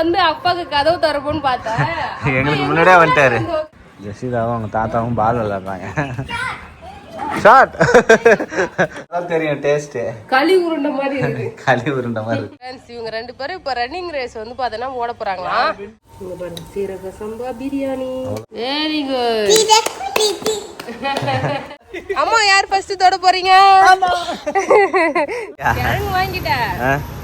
வந்து அப்பாக்கு கதவு திறப்போன்னு பார்த்தேன். எங்களுக்கு முன்னாடியே வந்துட்டாரு. ஜெசிதாவும் அவங்க தாத்தாவும் பால் விளையாடுறாங்க. ஷாட் தெரியும் டேஸ்ட். களி உருண்டை மாதிரி இருக்கு. களி உருண்டை மாதிரி. ஃப்ரெண்ட்ஸ் இவங்க ரெண்டு பேரும் இப்ப ரன்னிங் ரேஸ் வந்து பார்த்தனா ஓட போறாங்களா. இங்க பாருங்க சீரக சம்பா பிரியாணி. Very good. அம்மா யார் ஃபர்ஸ்ட் தொட போறீங்க? கிழங்கு வாங்கிட்டேன்.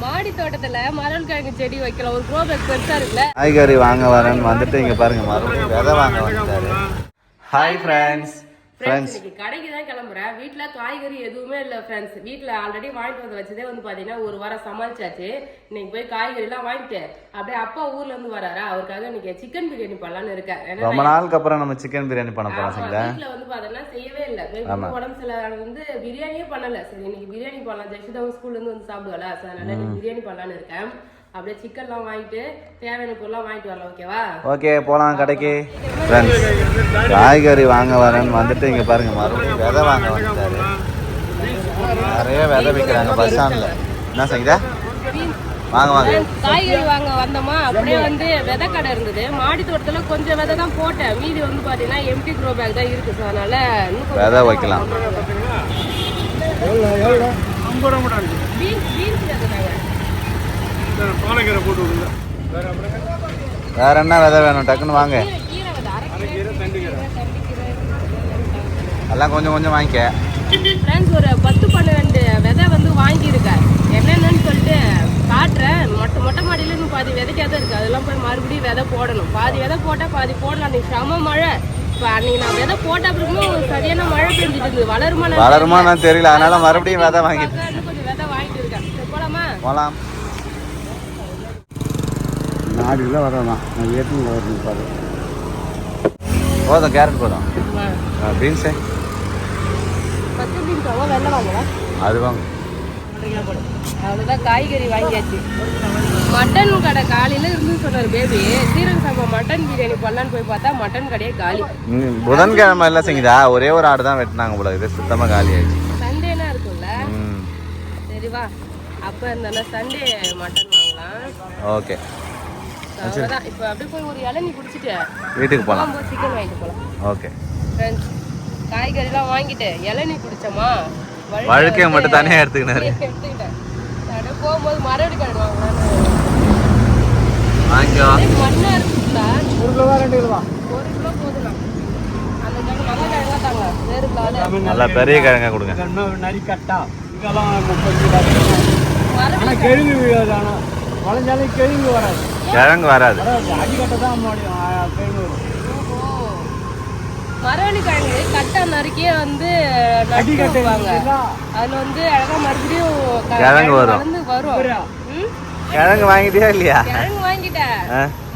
மாடி தோட்டத்துல மரல் கிழங்கு செடி வைக்கலாம். ஒரு க்ரோ பேக் பெருசா இருக்குல்ல. காய்கறி வாங்க வரேன்னு வந்துட்டு இங்க பாருங்க மறுபடியும் விதை வாங்க வந்துட்டாரு. Hi friends. கடைக்கு தான் கிளம்புறேன். வீட்டுல காய்கறி எதுவுமே இல்ல ஃப்ரெண்ட்ஸ். வீட்டுல ஆல்ரெடி வாங்கிட்டு வந்து வச்சதே வந்து பாத்தீங்கன்னா ஒரு வாரம் சமாளிச்சாச்சு. இன்னைக்கு போய் காய்கறி எல்லாம் வாங்கிட்டு அப்படியே அப்பா ஊர்ல இருந்து வராரா, அவருக்காக இன்னைக்கு சிக்கன் பிரியாணி பண்ணலான்னு இருக்கேன். ரொம்ப நாளுக்கு அப்புறம் நம்ம சிக்கன் பிரியாணி பண்ண போறோம். வீட்டுல வந்து பாத்தீங்கன்னா செய்யவே இல்லை. உடம்பு சில வந்து பிரியாணியே பண்ணல. சரி இன்னைக்கு பிரியாணி பண்ணலாம். ஜெஷிதாவும் ஸ்கூல்ல இருந்து வந்து சாப்பிடுவாளா, அதனால இன்னைக்கு பிரியாணி பண்ணலான்னு இருக்கேன். அப்படியே சிக்கன்லாம் வாங்கிட்டு தேவையான பொருள்லாம் வாங்கிட்டு வரலாம். ஓகேவா? ஓகே போலாம் கடைக்கு. ஃப்ரெண்ட்ஸ் காய்கறி வாங்க வரேன்னு வந்துட்டு இங்கே பாருங்க மறுபடியும் விதை வாங்க வந்துட்டாரு. நிறைய விதை விற்கிறாங்க பஸ் ஸ்டாண்டில். என்ன செய்யுதா? வாங்க வாங்க. காய்கறி வாங்க வந்தோமா, அப்படியே வந்து விதை கடை இருந்தது. மாடி தோட்டத்தில் கொஞ்சம் விதை தான் போட்டேன். மீதி வந்து பார்த்தீங்கன்னா எம்டி க்ரோ பேக் தான் இருக்குது. ஸோ அதனால விதை வைக்கலாம். வேற என்ன விதை வேணும் டக்குன்னு வாங்க. எல்லாம் கொஞ்சம் கொஞ்சம் வாங்கிக்க. ஃப்ரெண்ட்ஸ் ஒரு 10-12 விதை வந்து வாங்கியிருக்கேன். என்னென்னு சொல்லிட்டு காட்டுறேன். மொட்டை மாடியில பாதி விதைக்காதான் இருக்கு. அதெல்லாம் போய் மறுபடியும் விதை போடணும். பாதி விதை போட்டால் பாதி போடலாம். அன்னைக்கு செம மழை. இப்போ அன்னைக்கு நான் விதை போட்ட அப்புறமும் சரியான மழை பெஞ்சிட்டு இருந்தது. வளருமா தெரியல. அதனால மறுபடியும் விதை வாங்கிட்டு கொஞ்சம் விதை வாங்கிட்டு இருக்கேன். போலாமா? போலாம். 4 கிலோ வரலாம். நான் ஏற்றுங்க வரணும் பாரு. போதும் கேரட் போதும். பீன்ஸு 10 பீன்ஸ் வெள்ளை வாங்கவா? அது வாங்க. அவ்வளோதான் காய்கறி வாங்கியாச்சு. மட்டன் கடை காலையில் இருந்து சொன்னார் பேபி. சீரக சம்பா மட்டன் பிரியாணி பண்ணலான்னு போய் பார்த்தா மட்டன் கடையே காலி. புதன்கிழமை எல்லாம் செஞ்சுதா? ஒரே ஒரு ஆடு தான் வெட்டினாங்க போல. இது சுத்தமாக காலி ஆயிடுச்சு. சண்டேனா இருக்கும்ல. சரிவா அப்போ இருந்தாலும் சண்டே மட்டன் வாங்கலாம். ஓகே அவ்வளோதான். இப்போ அப்படியே போய் ஒரு இளநீ குடிச்சிட்டு வீட்டுக்கு போகலாம். சிக்கன் வாங்கிட்டு போகலாம். ஓகே ஃப்ரெண்ட்ஸ் காய்கறிலாம் வாங்கிட்டு இளநீ குடிச்சோமா, வழுக்கையை மட்டும் தனியாக எடுத்துக்கினாரு. எடுத்துக்கிட்டேன். அப்படியே போகும்போது மரவடி கிழங்கு வாங்கலான்னு. வாங்கிக்கோ. மண்ணாக இருக்குங்களா? 1 கிலோவா 2 கிலோவா? 1 கிலோ போதும். அந்த கிழங்கு நல்ல கிழங்கா தாங்க. வேறு கிலோ நல்லா பெரிய கிழங்கா கொடுங்க. நரிக்கட்டா இதெல்லாம் 30 கிலோ. கிழங்கு விழாதானா வளைஞ்சாலும் கிழங்கு வராது. கிழங்கு வராது. அடிக்கட்டை தான் கிழங்கு வரும். மரவள்ளி கிழங்கு கட்டை நறுக்கியே வந்து நட்டுவாங்க. அதுல வந்து அழகா மறுபடியும் கிழங்கு வரும். கிழங்கு வாங்கிட்டியா இல்லையா? கிழங்கு வாங்கிட்டேன்.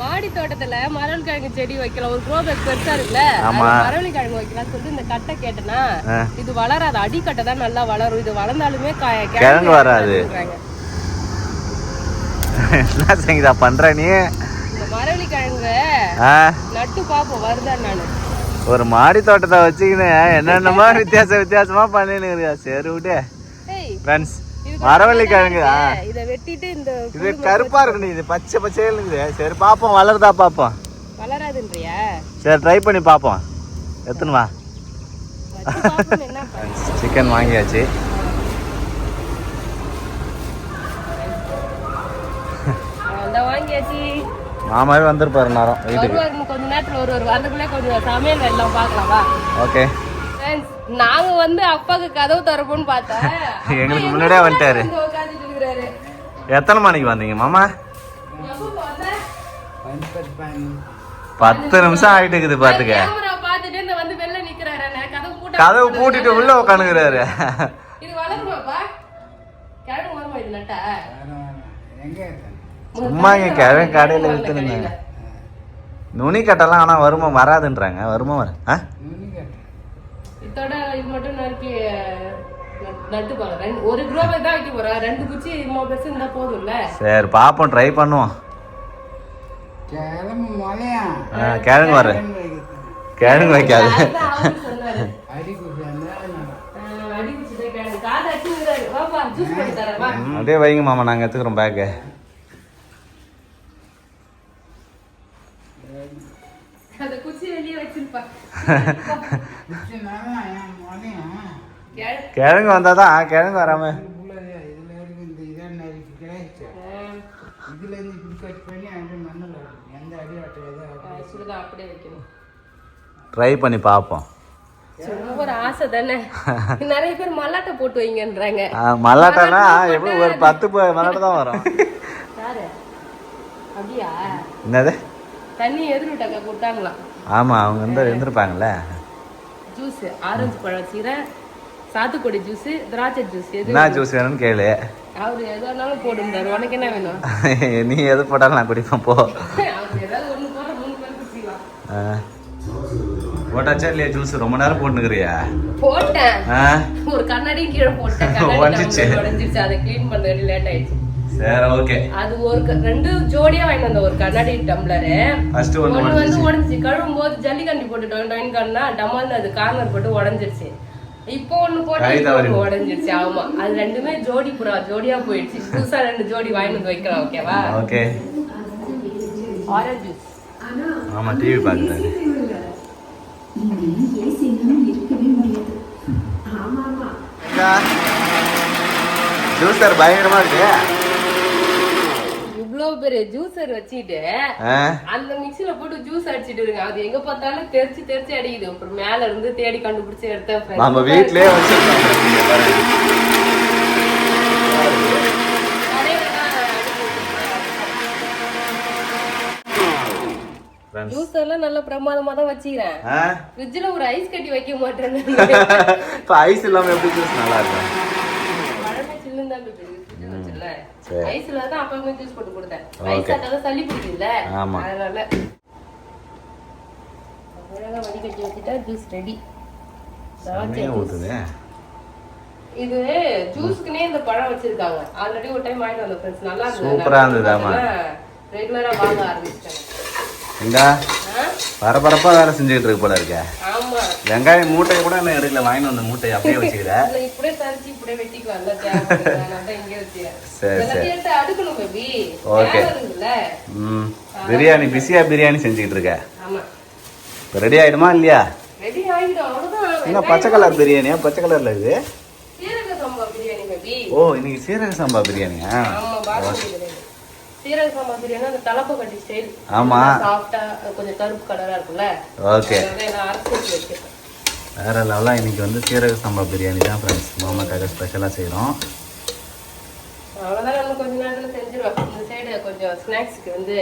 மாடி தோட்டத்துல மரவள்ளி கிழங்கு செடி வைக்கலாம். ஒரு க்ரோ பேக் பெருசா இருக்குல்ல, மரவள்ளி கிழங்கு வைக்கலாம் சொல்லிட்டு இந்த கட்டை கேட்டேன்னா இது வளராது. அடிக்கட்டை தான் நல்லா வளரும். இது வளர்ந்தாலுமே கிழங்கு வராது. என்ன செய்யுதா பண்ற நீ? இந்த மரவள்ளி கிழங்கு நட்டு பாப்போம் வருதா. நானு ஒரு மாடி தோட்டத்தை வச்சுக்கின்னு என்னென்னமா வித்தியாசமா பண்ணின்னு. சரி விட்டு ஃப்ரெண்ட்ஸ் மரவள்ளி கிழங்கு இதை வெட்டிட்டு இந்த இது கருப்பா இருக்கு. இது பச்சை பச்சையில் இருக்குது. சரி பாப்போம் வளருதா பாப்போம். வளராதுன்றியா? சரி ட்ரை பண்ணி பாப்போம். எத்தனை வா. சிக்கன் வாங்கியாச்சு. வாங்கியாச்சு. மாமாவே வந்துருப்பாரு நேரம் வீட்டுக்கு. கொஞ்ச நேரத்துல ஒரு வரதுக்குள்ளே கொஞ்சம் சமையல் எல்லாம் பார்க்கலாமா? ஓகே. நாங்க வந்து அப்பாக்கு கதவு திறப்போன்னு பார்த்தேன். எங்களுக்கு முன்னாடியே வந்துட்டாரு. எத்தனை மணிக்கு வந்தீங்க மாமா? 10 நிமிஷம் ஆயிட்டு இருக்குது பாத்துக்க. கதவு பூட்டிட்டு உள்ள உட்காந்துக்கிறாரு. சும்மா இங்க கிழங்கு கடையில வித்துருந்தாங்க. நுனி கட்டெல்லாம் ஆனா வருமா வராதுன்றாங்க. வருமா வர இதோட இது மட்டும் நறுக்கி நட்டு போறேன். ஒரு கிலோ தான் வைக்க போறேன். 2 குச்சி பெருசு இருந்தா போதும்ல. சரி பாப்போம் ட்ரை பண்ணுவோம். கிழங்கு வர கிழங்கு வைக்காது. அப்படியே வைங்க மாமா நாங்க எடுத்துக்கிறோம் பேக்கு. அந்த குச்சி வெளியே வச்சிருப்பா. கிழங்கு வந்தாதான் கிழங்கு வராம சுடுதான் அப்படியே வைக்கணும். ட்ரை பண்ணி பார்ப்போம். ஒரு ஆசை தானே. நிறைய பேர் மல்லாட்டை போட்டு வைங்கன்றாங்க. மல்லாட்டனா எப்படி ஒரு 10 மல்லாட்டை தான் வரும். யாரு அப்படியா? என்னது தண்ணி எதிர்விட்டாக்க கொடுத்தாங்களாம். ஆமா அவங்க வந்து இருந்திருப்பாங்கல்ல. ஜூஸ் ஆரஞ்சு பழம் வச்சுக்கிறேன், சாத்துக்குடி ஜூஸ், திராட்சை ஜூஸ். என்ன ஜூஸ் வேணும்னு கேளு. அவரு எதுனாலும் போடுறாரு. உனக்கு என்ன வேணும்? நீ எது போட்டாலும் நான் குடிப்பேன் போ. அவரு ஏதாவது ஒண்ணு போற 3 பேர் குடிக்கலாம். போட்டாச்சா இல்லையா ஜூஸ்? ரொம்ப நேரம் போட்டுக்கிறியா? போட்டேன். ஒரு கண்ணாடியும் கீழே போட்டேன். உடஞ்சிருச்சு. அதை கிளீன் பண்றது லேட் ஆயிடுச்சு. சரி ஓகே. அது ஒரு 2 ஜோடியா வாங்கிட்டு வந்த ஒரு கண்ணாடி டம்ளரு. ஃபர்ஸ்ட் ஒன்னு வந்து உடைஞ்சிச்சு. கழுவும் போது ஜல்லிகண்டி போட்டுட்டோம். டைன் கண்ணா டமால்னு அது கார்னர் போட்டு உடஞ்சிருச்சு. இப்போ ஒண்ணு போட்டு உடஞ்சிருச்சு. ஆமா அது ரெண்டுமே ஜோடி புறா ஜோடியா போயிடுச்சு. புதுசா 2 ஜோடி வாங்கிட்டு வந்து வைக்கலாம். ஓகேவா? ஓகே. Orange juice. ஆமா டிவி பாக்குறாரு. ஜூஸர் பயங்கரமா இருக்கு. இவ்வளவு பெரிய ஜூஸர் வச்சுட்டு அந்த மிக்ஸில போட்டு ஜூஸ் அடிச்சிட்டு இருங்க. அது எங்க பார்த்தாலும் தெரிச்சு தெரிச்சு அடிக்குது. அப்புறம் மேல இருந்து தேடி கண்டுபிடிச்சு எடுத்தேன். நம்ம வீட்லயே வச்சிருக்கோம். ஜூஸ் எல்லாம் நல்ல பிரமாதமா தான் வச்சுக்கிறேன். ஃப்ரிட்ஜ்ல ஒரு ஐஸ் கட்டி வைக்க மாட்டேன். இப்ப ஐஸ் இல்லாம எப்படி ஜூஸ் நல்லா இருக்கும்? பழமே சில்லுன்னு தான் இருக்கு. ஐஸ்ல தான் அப்பவே ஜூஸ் போட்டு கொடுத்தேன். ஐஸ் சாப்பிட்டா சளி பிடிக்குதுல்ல, அதனால அழகா வடிகட்டி வச்சுட்டா ஜூஸ் ரெடி. இது ஜூஸ்க்குனே இந்த பழம் வச்சிருக்காங்க. ஆல்ரெடி ஒரு டைம் வாங்கிட்டு வந்த ஃப்ரெண்ட்ஸ் நல்லா இருந்தது. சூப்பரா இருந்தது. ஆமா ரெகுலரா வாங்க ஆரம்பிச்சிட்டேன். இந்தா பரபரப்பா வேலை செஞ்சுட்டு இருக்கு போல இருக்க. ஆமா வெங்காயம் மூட்டையை கூட என்ன எடுக்கல, வாங்கிட்டு வந்த மூட்டையை அப்படியே வச்சுக்கிறேன். இப்படியே தரிச்சு இப்படியே வெட்டிக்கலாம்ல. தேவை இங்க வச்சியா? சரி சரி அடுக்கணும் பேபி. ஓகே. பிரியாணி பிஸியா பிரியாணி செஞ்சுக்கிட்டு இருக்க. ஆமா ரெடி ஆயிடுமா இல்லையா? ரெடி ஆயிடும். அவ்வளவுதான். என்ன பச்சை கலர் பிரியாணியா? பச்சை கலர்ல இது சீரக சம்பா பிரியாணி பேபி. ஓ இன்னைக்கு சீரக சம்பா பிரியாணியா? ஆமா பாஸ்மதி பிரியாணி. சீரக சம்பா பிரியாணி அந்த தலப்ப கட்டி ஸ்டைல். ஆமா சாஃப்ட்டா கொஞ்சம் கருப்பு கலரா இருக்கும்ல. ஓகே. நான் அரைச்சு வச்சிருக்கேன். வேற லெவலா இன்னைக்கு வந்து சீரக சம்பா பிரியாணி தான் ஃப்ரெண்ட்ஸ் மாமாக்காக ஸ்பெஷலா செய்றோம். அவ்வளவுதான். இன்னும் கொஞ்ச நேரத்துல செஞ்சிருவேன். இந்த சைடு கொஞ்சம் ஸ்நாக்ஸ்க்கு வந்து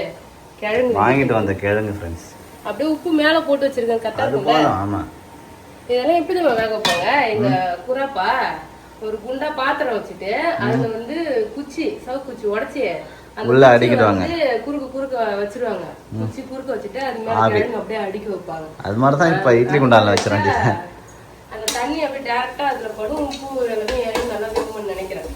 கிழங்கு வாங்கிட்டு வந்த கிழங்கு ஃப்ரெண்ட்ஸ் அப்படியே உப்பு மேல போட்டு வச்சிருக்கேன். கரெக்டா இருக்கும்ல? ஆமா. இதெல்லாம் எப்படி நம்ம வேக போங்க? எங்க குராப்பா ஒரு குண்டா பாத்திரம் வச்சுட்டு அதுல வந்து குச்சி சவுக்குச்சி உடைச்சி உள்ள அடிக்கிடுவாங்க. குறுக்கு குறுக்க வச்சிருவாங்க. குச்சி குறுக்க வச்சுட்டு அது மேல கிழங்கு அப்படியே அடிக்க வைப்பாங்க. அது மாதிரி தான் இப்ப இட்லி குண்டான்ல வச்சிரேன். அந்த தண்ணி அப்படியே டைரக்டா அதுல படும். உப்பு எல்லாமே இறங்கி நல்லா வேகும்னு நினைக்கிறேன்.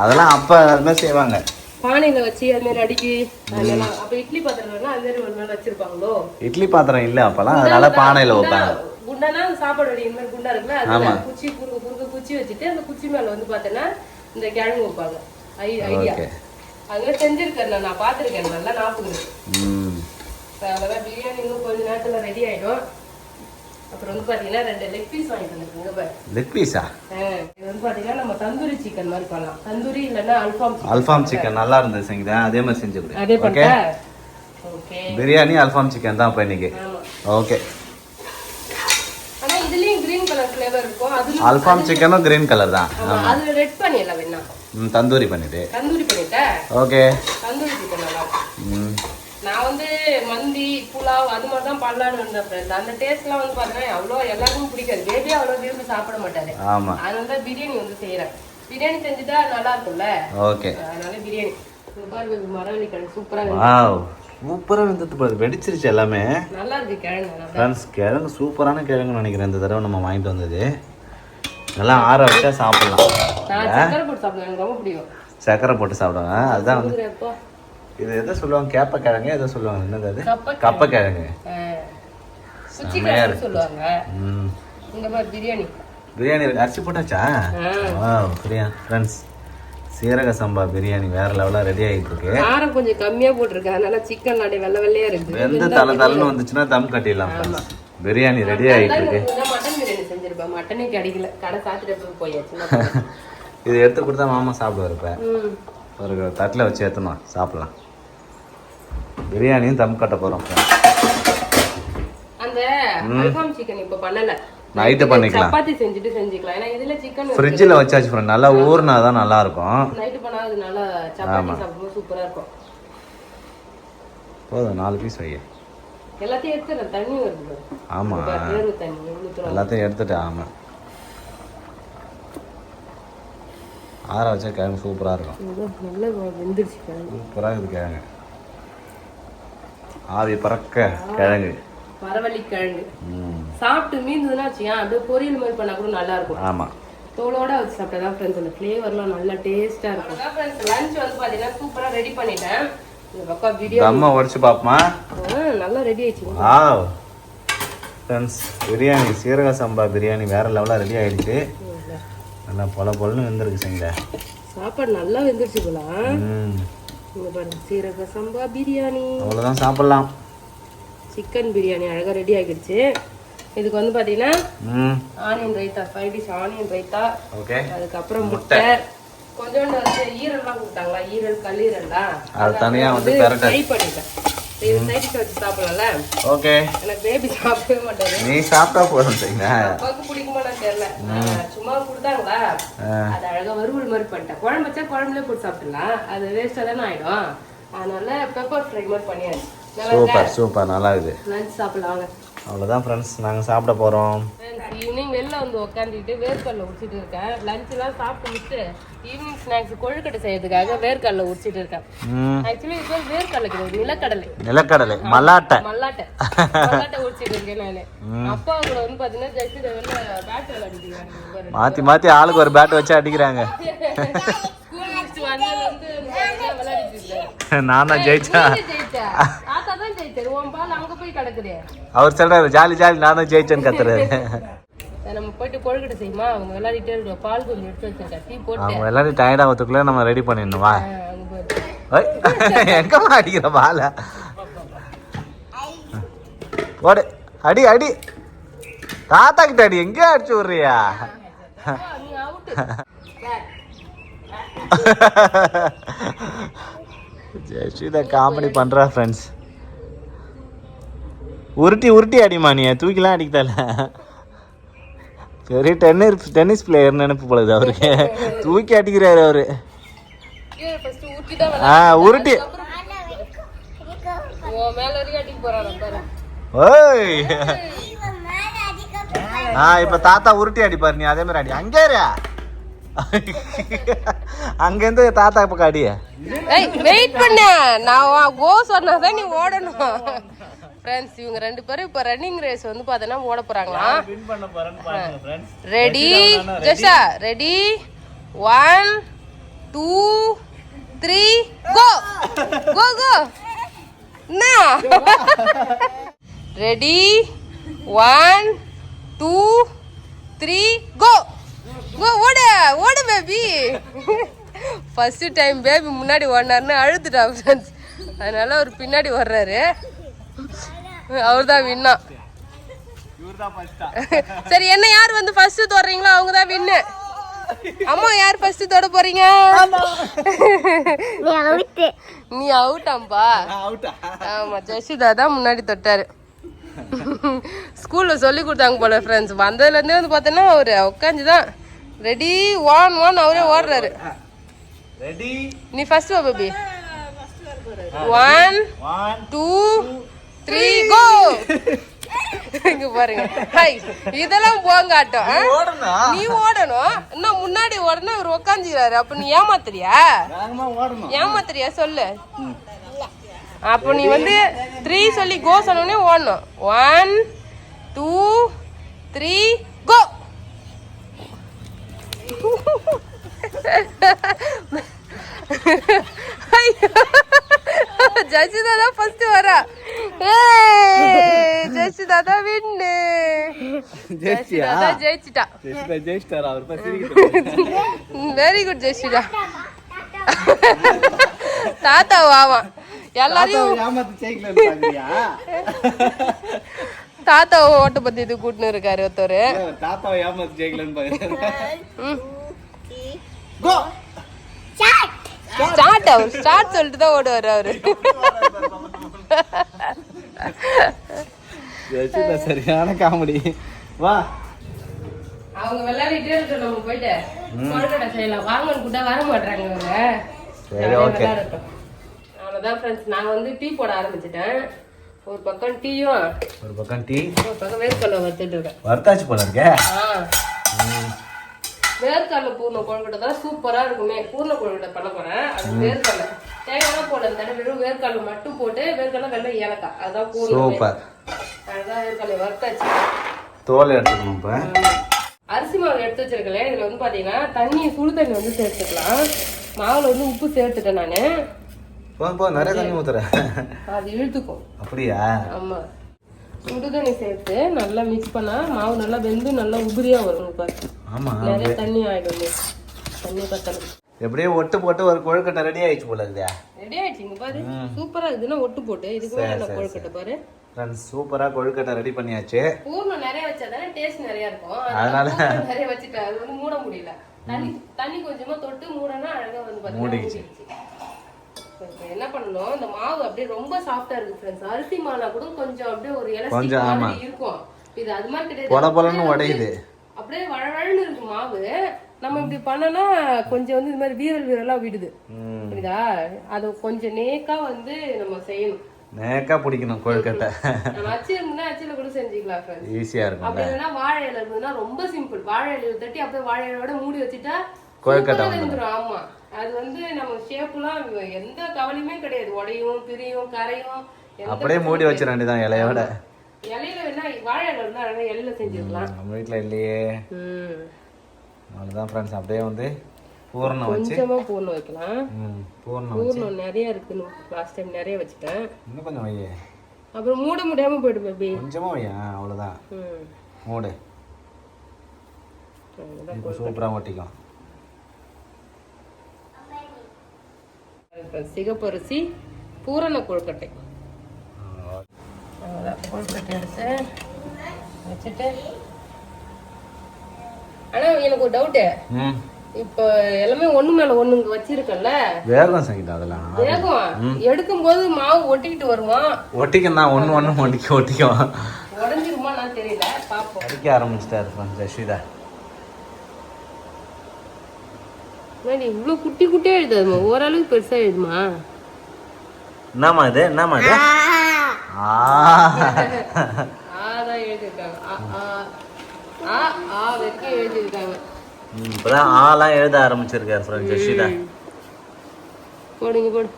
அதெல்லாம் அப்ப அது மாதிரி செய்வாங்க. பானையில வச்சு அது மாதிரி அடிக்கி அதெல்லாம். அப்ப இட்லி பாத்திரம் அது மாதிரி ஒரு நாள் வச்சிருப்பாங்களோ? இட்லி பாத்திரம் இல்ல அப்பெல்லாம், அதனால பானையில வைப்பாங்க. குண்டானா சாப்பாடு வடி இந்த மாதிரி குண்டா இருக்குல்ல, அதுல குச்சி குறுக்க குறுக்க குச்சி வச்சுட்டு அந்த குச்சி மேல வந்து பாத்தீங்கன்னா இந்த கிழங்கு வைப்பாங்க. ஐடியா அதெல்லாம் செஞ்சிருக்கேன் நான் பாத்திருக்கேன். நல்லா ஞாபகம் இருக்கு. அவ்வளவுதான். பிரியாணி இன்னும் கொஞ்ச நேரத்துல ரெடி ஆயிடும். அப்புறம் வந்து பாத்தீங்கன்னா 2 லெக் பீஸ் வாங்கிட்டு வந்துருக்கீங்க பாரு. லெக் பீஸா? இது வந்து பாத்தீங்கன்னா நம்ம தந்தூரி சிக்கன் மாதிரி பண்ணலாம். தந்தூரி இல்லன்னா அல்ஃபாம் சிக்கன் நல்லா இருந்தது செஞ்சா. அதே மாதிரி செஞ்சு கொடு. அதே பண்ணா ஓகே. பிரியாணி அல்ஃபாம் சிக்கன் தான் அப்ப இன்னைக்கு. ஓகே. ஆனா இதுலயும் கிரீன் கலர் ஃப்ளேவர் இருக்கும். அது அல்ஃபாம் சிக்கனும் கிரீன் கலர் தான். அதுல ரெட் பண்ணிடலாம் வேணா. தந்தூரி பண்ணிட்டேன். ஓகே. தந்தூரி சிக்கன் நல்லா இருக்கும். நான் வந்து மந்தி புலாவ் அது மாதிரி தான் பண்ணலான்னு இருந்தேன் ஃப்ரெண்ட். அந்த டேஸ்ட்லாம் வந்து பாத்தீங்கன்னா அவ்வளோ எல்லாருக்கும் பிடிக்காது. பேபி அவ்வளோ விரும்பி சாப்பிட மாட்டாரு. ஆமா அதனால தான் பிரியாணி வந்து செய்யறேன். பிரியாணி செஞ்சுட்டா நல்லா இருக்கும்ல. ஓகே. அதனால பிரியாணி மரவள்ளி கிழங்கு சூப்பரா சூப்பரா வந்து வெடிச்சிருச்சு எல்லாமே. நல்லா இருக்கு கிழங்கு. ஃப்ரெண்ட்ஸ் கிழங்கு சூப்பரான கிழங்குன்னு நினைக்கிறேன். இந்த தடவை நம்ம வாங்கிட்டு வந்தது நல்லா ஆற வச்சா சாப்பிடலாம். சக்கரை போட்டு சாப்பிடுவேன். எனக்கு ரொம்ப பிடிக்கும். சக்கரை போட்டு சாப்பிடுவாங்க. அதுதான் வந்து இது எதை சொல்லுவாங்க? கேப்ப கிழங்கு எதை சொல்லுவாங்க? என்னது அது? கப்ப கிழங்கு சொல்லுவாங்க. இந்த மாதிரி பிரியாணி பிரியாணி அரிசி போட்டாச்சா? ஃப்ரெண்ட்ஸ் சீரக சம்பா பிரியாணி வேற லெவலாக ரெடி ஆகிட்டு இருக்கு. காரம் கொஞ்சம் கம்மியாக போட்டிருக்கேன், அதனால சிக்கன் நாடி வெள்ளை வெள்ளையா இருக்கு. வெந்து தலைன்னு வந்துச்சுன்னா தம் கட்டிடலாம். பிரியாணி ரெடி ஆகிட்டு இருக்கு. மட்டன் பிரியாணி செஞ்சிருப்பேன், மட்டனே கிடைக்கல, கடை சாத்திட்டு போயாச்சு. இது எடுத்து கொடுத்தா மாமா சாப்பிடுவார். இப்போ ஒரு தட்டில் வச்சு ஏற்றணும், சாப்பிடலாம். பிரியாணியும் தம் கட்ட போகிறோம். அந்த அல்ஃபாம் சிக்கன் இப்போ பண்ணல, நைட்டு பண்ணிக்கலாம். சப்பாத்தி செஞ்சுட்டு செஞ்சுக்கலாம். ஏன்னா இதுல சிக்கன் ஃப்ரிட்ஜில் வச்சாச்சு ஃப்ரெண்ட், நல்லா ஊறினா தான் நல்லா இருக்கும். நைட்டு பண்ணா அது நல்லா சப்பாத்தி சாப்பிடும்போது சூப்பரா இருக்கும். போதும் 4 பீஸ் வை. எல்லாத்தையும் எடுத்துற தண்ணி வருது. ஆமாம், வேறு தண்ணி ஊத்துறோம். எல்லாத்தையும் எடுத்துட்டு. ஆமாம், ஆற வச்சா கிழங்கு சூப்பராக இருக்கும். நல்லா வெந்துருச்சு கிழங்கு, சூப்பராக இருக்குது கிழங்கு. ஆவி பறக்க கிழங்கு, பரவள்ளி கிழங்கு. சாப்பிட்டு மீந்ததுன்னா வச்சுக்கேன், அப்படியே பொரியல் மாதிரி பண்ணா கூட நல்லா இருக்கும். ஆமாம், தோலோட வச்சு சாப்பிட்டா ஃப்ரெண்ட்ஸ் அந்த ஃப்ளேவர்லாம் நல்லா டேஸ்ட்டாக இருக்கும். ஃப்ரெண்ட்ஸ் லஞ்ச் வந்து பார்த்தீங்கன்னா சூப்பராக ரெடி பண்ணிட்டேன். இந்த பக்கம் பிரியாணி அம்மா உடச்சு பார்ப்போமா? நல்லா ரெடி ஆயிடுச்சு. வாவ் ஃப்ரெண்ட்ஸ், பிரியாணி சீரக சம்பா பிரியாணி வேற லெவலாக ரெடி ஆயிடுச்சு. நல்லா பொலன்னு வெந்திருக்கு. செஞ்ச சாப்பாடு நல்லா வெந்துருச்சு போல. இங்க பாருங்க, சீரக சம்பா பிரியாணி. அவ்வளோதான், சாப்பிடலாம். சிக்கன் பிரியாணி அழகாக ரெடி ஆகிடுச்சு. இதுக்கு வந்து பார்த்தீங்கன்னா onion raita, 5 dish onion raita. Okay, அதுக்கப்புறம் முட்டை, கொஞ்சோண்டு வந்து ஈரல்லாம் கொடுத்தாங்களா, ஈரல் கல்லீரல்லாம் அது தனியாக வந்து ஃப்ரை பண்ணிட்டேன். இது சைட் டிஷ் வச்சு சாப்பிடலாம்ல. ஓகே, எனக்கு பேபி சாப்பிடவே மாட்டாரு. நீ சாப்பிட்டா போதும். சரிங்களா, அப்பாவுக்கு பிடிக்குமான்னு தெரியல, சும்மா கொடுத்தாங்களா, அது அழகா வறுவல் மாதிரி பண்ணிட்டேன். குழம்பு வச்சா குழம்புலேயே போட்டு சாப்பிடலாம், அது வேஸ்ட்டாக தானே ஆயிடும். அதனால பெப்பர் ஃப்ரை மாதிரி பண்ணியாச்சு. சூப்பர் சூப்பர், நல்லா இருக்குது. லஞ்ச் சாப்பிடலாம் வாங்க. அவ்வளோதான் ஃப்ரெண்ட்ஸ், நாங்கள் சாப்பிட போகிறோம். ஈவினிங் வெளில வந்து உட்காந்துட்டு வேர்க்கடலை உடிச்சிட்டு இருக்கேன். லஞ்செல்லாம் சாப்பிட்டு முடிச்சுட்டு ஈவினிங் ஸ்நாக்ஸ் கொழுக்கட்டை செய்யறதுக்காக வேர்க்கடலை உடிச்சிட்டு இருக்கேன். ஆக்சுவலி இது பேர் வேர்க்கடலை கிடையாது, நிலக்கடலை மல்லாட்டை உடிச்சிட்டு இருக்கேன் நானு. அப்பா கூட வந்து பாத்தீங்கன்னா ஜெர்சி வெளில பேட் விளையாடிட்டு மாற்றி மாற்றி ஆளுக்கு ஒரு பேட் வச்சு அடிக்கிறாங்க. ஸ்கூல் முடிச்சு வந்ததுல இருந்து விளையாடிட்டு இருக்கேன். நான் தான் ஜெயிச்சேன். தாத்தா தான் ஜெயிச்சாரு, உன் பால் அங்க போய் கிடக்குது. அவர் சொல்றாரு ஜாலி ஜாலி, நான் தான் ஜெயிச்சேன்னு கத்துறாரு. நம்ம போயிட்டு கொழுக்கட்டை செய்யுமா, அவங்க விளையாடிட்டே இருக்க. பால் கொஞ்சம் எடுத்து வச்சிருக்கேன், டீ போட்டு. அவங்க விளையாடி டயர்ட் ஆகிறதுக்குள்ள நம்ம ரெடி பண்ணிடணும். வா, எங்கம்மா அடிக்கிற பால? ஓடு, அடி அடி, தாத்தா கிட்ட அடி. எங்க அடிச்சு விடுறியா? நீ அவுட். ஜெயஸ்ரீதா காமெடி பண்றா ஃப்ரெண்ட்ஸ். உருட்டி உருட்டி அடிமா, நீ தூக்கிலாம் அடிக்கல. பெரிய டென்னிஸ் பிளேயர் நினைப்பு போலது அவருக்கு. தூக்கி அடிக்கிறாரு அவரு. உருட்டி ஓய். இப்ப தாத்தா உருட்டி அடிப்பாரு, நீ அதே மாதிரி அடி. அங்கே அங்க இருந்து தாத்தா இப்ப அடிய. வெயிட் பண்ண, நான் கோ சொன்னாதான் நீ ஓடணும். ஃப்ரெண்ட்ஸ், இவங்க 2 பேரும் இப்போ ரன்னிங் ரேஸ் வந்து பார்த்தோன்னா ஓட போறாங்களா. ரெடி ஜெஷா, ரெடி 1 2 3 கோ கோ கோ. ரெடி 1 2 3 கோ கோ. ஓடு ஓடு பேபி. ஃபர்ஸ்ட் டைம் பேபி முன்னாடி ஓடினாருன்னு அழுதுட்டா ஃப்ரெண்ட்ஸ். அதனால அவர் பின்னாடி வர்றாரு. அவர் தான் வின்னா. சரி, என்ன யார் வந்து ஃபர்ஸ்ட் தொடறீங்களோ அவங்க தான் வின்னு. அம்மா, யார் ஃபர்ஸ்ட் தொட போறீங்க? நீ அவுட்டாம்பா. ஆமா, ஜெஷிதா தான் முன்னாடி தொட்டாரு. ஸ்கூல்ல சொல்லி கொடுத்தாங்க போல ஃப்ரெண்ட்ஸ். வந்ததுல இருந்தே வந்து பார்த்தோன்னா அவரு உட்காந்துதான் ரெடி 1 1 அவரே ஓடுறாரு. நீ ஃபர்ஸ்ட் வா பேபி. 1 2 3 கோ. இங்க பாருங்க, ஹாய். இதெல்லாம் போங்க ஆட்டம். நீ ஓடணும், இன்னும் முன்னாடி ஓடணும். இவர் உட்காந்துக்கிறாரு. அப்ப நீ ஏமாத்துறியா சொல்லு. அப்ப நீ வந்து 3 சொல்லி கோ சொன்னோடனே ஓடணும். 1 2 3 கோ. ஜெயசிதா தான் ஃபர்ஸ்ட் வரா. ஜெயசிதா தான் வின்னு. ஜெயசிதா தான் ஜெயிச்சிட்டா. Very good ஜெயசிதா. தாத்தா வாவா எல்லாரையும் ஏமாத்து ஜெயிக்கல தாத்தாவை ஓட்ட பத்தி இது கூட்டின்னு இருக்காரு ஒருத்தர். தாத்தாவை ஏமாத்து ஜெயிக்கலன்னு பாக்குறேன். ஸ்டார்ட் சொல்லிட்டு தான் ஓடுவாரு அவரு. சரியான காமெடி. வா அவங்க விளையாடிட்டே இருக்க நம்ம போயிட்டு கொழுக்கட்டை செய்யலாம் வாங்கன்னு கூட வர மாட்டாங்க அவங்க. சரி ஓகே. அவ்வளோதான் ஃப்ரெண்ட்ஸ், நான் வந்து டீ போட ஆரம்பிச்சிட்டேன். ஒரு பக்கம் டீயும் ஒரு பக்கம் டீ ஒரு பக்கம் வேர்க்கடலை வறுத்துட்டு இருக்கேன். வறுத்தாச்சு போல இருக்கே. வேர்க்கடலை பூர்ண கொழுக்கட்டை தான் சூப்பரா இருக்குமே. பூர்ண கொழுக்கட்டை பண்ண போறேன். அது வேர்க்கடலை தேங்காய் போட தடவை வெறும் வேர்க்கடலை மட்டும் போட்டு வேர்க்கடலை வெள்ளை ஏலக்காய் அதுதான் பூர்ண. சூப்பர். அதுதான் வேர்க்கடலை வறுத்தாச்சு. தோல் எடுத்துக்கணும். இப்போ அரிசி மாவு எடுத்து வச்சிருக்கேன். இதுல வந்து பாத்தீங்கன்னா தண்ணி சுடு தண்ணி வந்து சேர்த்துக்கலாம். மாவுல வந்து உப்பு சேர்த்துட்டேன் நானு. போ நிறைய தண்ணி ஊத்துறேன். அது இழுத்துக்கும். அப்படியா? ஆமா, சுடு தண்ணி சேர்த்து நல்லா மிக்ஸ் பண்ணா மாவு நல்லா வெந்து நல்லா உதிரியா வரும். இப்ப ஆமா, நிறைய தண்ணி ஆயிடும். தண்ணி பத்தணும். எப்படியே ஒட்டு போட்டு ஒரு கொழுக்கட்டை ரெடி ஆயிடுச்சு போல இருக்குதா? ரெடி ஆயிடுச்சுங்க பாரு. சூப்பரா இருக்குதுன்னா ஒட்டு போட்டு இதுக்கு மேல கொழுக்கட்டை பாரு. ஃப்ரெண்ட்ஸ் சூப்பரா கொழுக்கட்டை ரெடி பண்ணியாச்சு. பூர்ணம் நிறைய வச்சாதானே டேஸ்ட் நிறைய இருக்கும். அதனால நிறைய வச்சுட்டேன். அது வந்து மூட முடியல. தண்ணி கொஞ்சமா தொட்டு மூடனா அழகா வந்து மூடிடுச்சு. இப்போ என்ன பண்ணணும், இந்த மாவு அப்படியே ரொம்ப சாஃப்டா இருக்கு ஃப்ரெண்ட்ஸ். அரிசி மாவுனா கூட கொஞ்சம் அப்படியே ஒரு கொஞ்சம் எலாஸ்டிக் மாதிரி இருக்கும். இது அது மாதிரி கிடையாது. பொல பொலன்னு உடையுது. அப்படியே வழவழன்னு இருக்கு மாவு. நம்ம இப்படி பண்ணனா கொஞ்சம் வந்து இது மாதிரி வீரலா விடுது. புரியுதா? அது கொஞ்சம் நேக்கா வந்து நம்ம செய்யணும். நேக்கா பிடிக்கணும் கொழுக்கட்டை. நம்ம அச்சு இருந்தா அச்சில கூட செஞ்சுக்கலாம் ஃப்ரெண்ட்ஸ். ஈஸியா இருக்கும். அப்படி இல்லைன்னா வாழை இலை இருந்ததுன்னா ரொம்ப சிம்பிள். வாழை இலையை தட்டி அப்படியே வாழை இலையோட மூடி வச்சுட்டா கொழுக்கட்டை வந்துடும். ஆமா, அது வந்து நம்ம ஷேப்லாம் எந்த கவலையுமே கிடையாது. உடையும் பிரியும் கரையும். அப்படியே மூடி வச்சிட வேண்டியதான் இலையோட. இலையில வேணா வாழை இலை இருந்தா அழகா இலையில செஞ்சிருக்கலாம். நம்ம வீட்டுல இல்லையே. அவ்வளவுதான் ஃப்ரெண்ட்ஸ். அப்படியே வந்து பூர்ணம் வச்சு கொஞ்சமா பூர்ணம் வைக்கலாம். பூர்ணம் நிறைய இருக்குன்னு லாஸ்ட் டைம் நிறைய வச்சுட்டேன். இன்னும் கொஞ்சம் வையே. அப்புறம் மூட முடியாம போயிடும் பேபி. கொஞ்சமா வையா. அவ்வளவுதான். மூடு. இப்போ சூப்பரா ஒட்டிக்கும். சிகப்பரிசி பூரண கொழுக்கட்டை. கொழுக்கட்டை எடுத்து வச்சுட்டு. ஆனா எனக்கு ஒரு டவுட்டு. இப்ப எல்லாமே ஒண்ணு மேல ஒண்ணு வச்சிருக்கல, வேகம் சங்கீதா. அதெல்லாம் வேகம் எடுக்கும் போது மாவு ஒட்டிக்கிட்டு வருவான். ஒட்டிக்கன்னா ஒண்ணு ஒட்டிக்கும். உடஞ்சிருமா நான் தெரியல, பாப்போம். அடிக்க ஆரம்பிச்சிட்டாரு ரஷிதா. இவ்வளவு குட்டி குட்டியா எழுதாதுமா, ஓரளவுக்கு பெருசா எழுதுமா? என்னமா இது? என்னமா இது? ஆதான் எழுதிருக்காங்க. ஆ வரைக்கும் எழுதிருக்காங்க. இப்பதான் ஆலாம் எழுத ஆரம்பிச்சிருக்காரு ஃப்ரெண்ட் ஜஷிதா. போடுங்க போடு.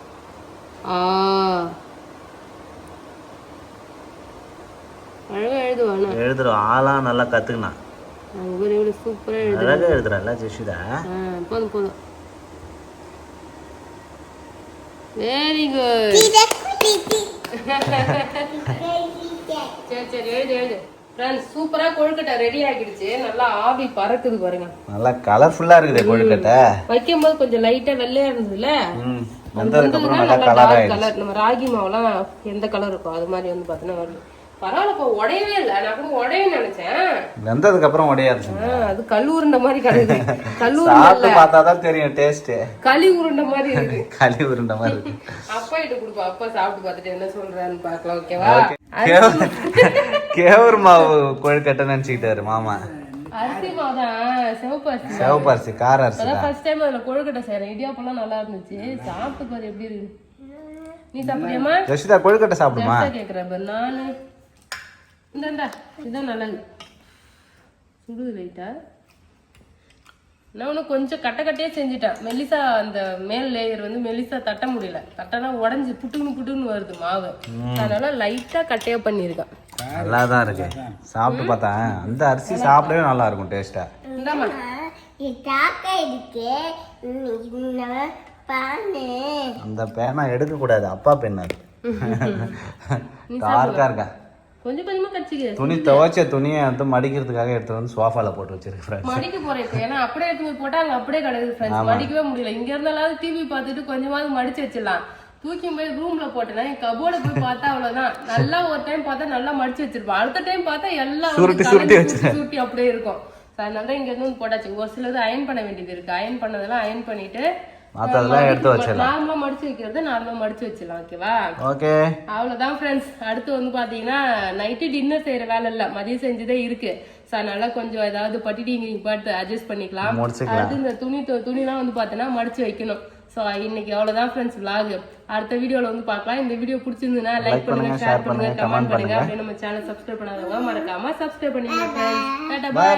அழகா எழுதுவானா? எழுதுறோம். ஆலாம் நல்லா கத்துக்கினா. சூப்பரா அழகா எழுதுறா ஜஷிதா. போதும் போதும். Very good. சரி சரி எழுது எழுது. ஃப்ரெண்ட்ஸ் சூப்பரா கொழுக்கட்டை ரெடி ஆகிடுச்சு. நல்லா ஆவி பறக்குது பாருங்க. நல்லா கலர்ஃபுல்லா இருக்குது கொழுக்கட்டை. வைக்கும்போது கொஞ்சம் லைட்டா வெள்ளையா இருந்ததுல, கலர் நம்ம ராகி மாவுலாம் எந்த கலர் இருக்கும் அது மாதிரி வந்து பாத்தீங்கன்னா வருது. பரவாயில்ல, உடையவே இல்லை. நான் கூட உடையன்னு நினைச்சேன். வெந்ததுக்கு அப்புறம் உடையாது. அது கல் உருண்டை மாதிரி கிடையாது. சாப்பிட்டு பார்த்தாதான் தெரியும் டேஸ்ட். களி உருண்டை மாதிரி இருக்கு. களி உருண்டை மாதிரி இருக்கு. அப்பா கிட்ட கொடுப்பா. அப்பா சாப்பிட்டு பார்த்துட்டு என்ன சொல்றான்னு பாக்கலாம். ஓகேவா? கேவர் மாவு கொழுக்கட்டை நினைச்சுக்கிட்டாரு மாமா. அரிசி மாவு தான், சிவப்பு அரிசி, கார அரிசி. அதான் ஃபர்ஸ்ட் டைம் அதுல கொழுக்கட்டை செய்யறேன். இடியாப்பெல்லாம் நல்லா இருந்துச்சு. சாப்பிட்டு பாரு எப்படி இருக்கு. நீ சாப்பிடுறியம்மா? ஜஷிதா கொழுக்கட்டை சாப்பிடுமா? கேக்குறேன் பாரு. நானு இந்தா இதுதான் நல்லது. சுடுது லைட்டா. நான் கொஞ்சம் கட்டையே செஞ்சுட்டேன். மெலிசா அந்த மேல் லேயர் வந்து மெலிசா தட்ட முடியல. தட்டனா உடஞ்சி புட்டுன்னு வருது மாவு. அதனால லைட்டா கட்டையா பண்ணிருக்கேன். நல்லா தான் இருக்கு. சாப்பிட்டு பார்த்தா அந்த அரிசி சாப்பிடவே நல்லா இருக்கும் டேஸ்டா. இந்தாமா அந்த பேனா எடுக்க கூடாது. அப்பா பெண்ணா கார்க்கா இருக்கா. கொஞ்சம் கொஞ்சமா கடிச்சிக்க. துணி துவைச்ச துணியை வந்து மடிக்கிறதுக்காக எடுத்து வந்து சோஃபால போட்டு வச்சிருக்கு ஃப்ரெண்ட்ஸ். மடிக்க போறேன் இப்போ, ஏன்னா அப்படியே எடுத்து போய் போட்டா அங்க அப்படியே கிடக்குது ஃப்ரெண்ட்ஸ். மடிக்கவே முடியல. இங்க இருந்தாலும் டிவி பார்த்துட்டு கொஞ்சமாவது மடிச்சு வச்சிடலாம். தூக்கி போய் ரூம்ல போட்டேன்னா என் கபோர்ட போய் பார்த்தா அவ்வளவுதான். நல்லா ஒரு டைம் பார்த்தா நல்லா மடிச்சு வச்சிருப்பேன். அடுத்த டைம் பார்த்தா எல்லாம் சுருட்டி அப்படியே இருக்கும். அதனால தான் இங்க இருந்து போட்டாச்சு. ஒரு சிலது அயன் பண்ண வேண்டியது இருக்கு. அயன் பண்ணதெல்லாம் அயன் பண்ணிட்டு அதெல்லாம் எடுத்து வச்சிடலாம். நார்மலா மடிச்சு வைக்கிறது நார்மலா மடிச்சு வச்சிடலாம். ஓகேவா? ஓகே, அவ்வளவுதான் ஃப்ரெண்ட்ஸ். அடுத்து வந்து பாத்தீங்கன்னா நைட்டு டின்னர் செய்யற வேலை இல்ல, மதியம் செஞ்சதே இருக்கு. ஸோ அதனால கொஞ்சம் ஏதாவது பட்டிட்டிங்க பார்த்து அட்ஜஸ்ட் பண்ணிக்கலாம். அடுத்து இந்த துணிலாம் வந்து பார்த்தீங்கன்னா மடிச்சு வைக்கணும். ஸோ இன்னைக்கு அவ்வளோதான் ஃப்ரெண்ட்ஸ் vlog. அடுத்த வீடியோவில் வந்து பார்க்கலாம். இந்த வீடியோ பிடிச்சிருந்ததுன்னா லைக் பண்ணுங்க, ஷேர் பண்ணுங்க, கமெண்ட் பண்ணுங்க. அப்படியே நம்ம சேனல் சப்ஸ்கிரைப் பண்ணாதவங்க மறக்காம சப்ஸ்கிரைப் பண்ணிடுங்க ஃப்ரெண்ட்ஸ். டாடா, பை.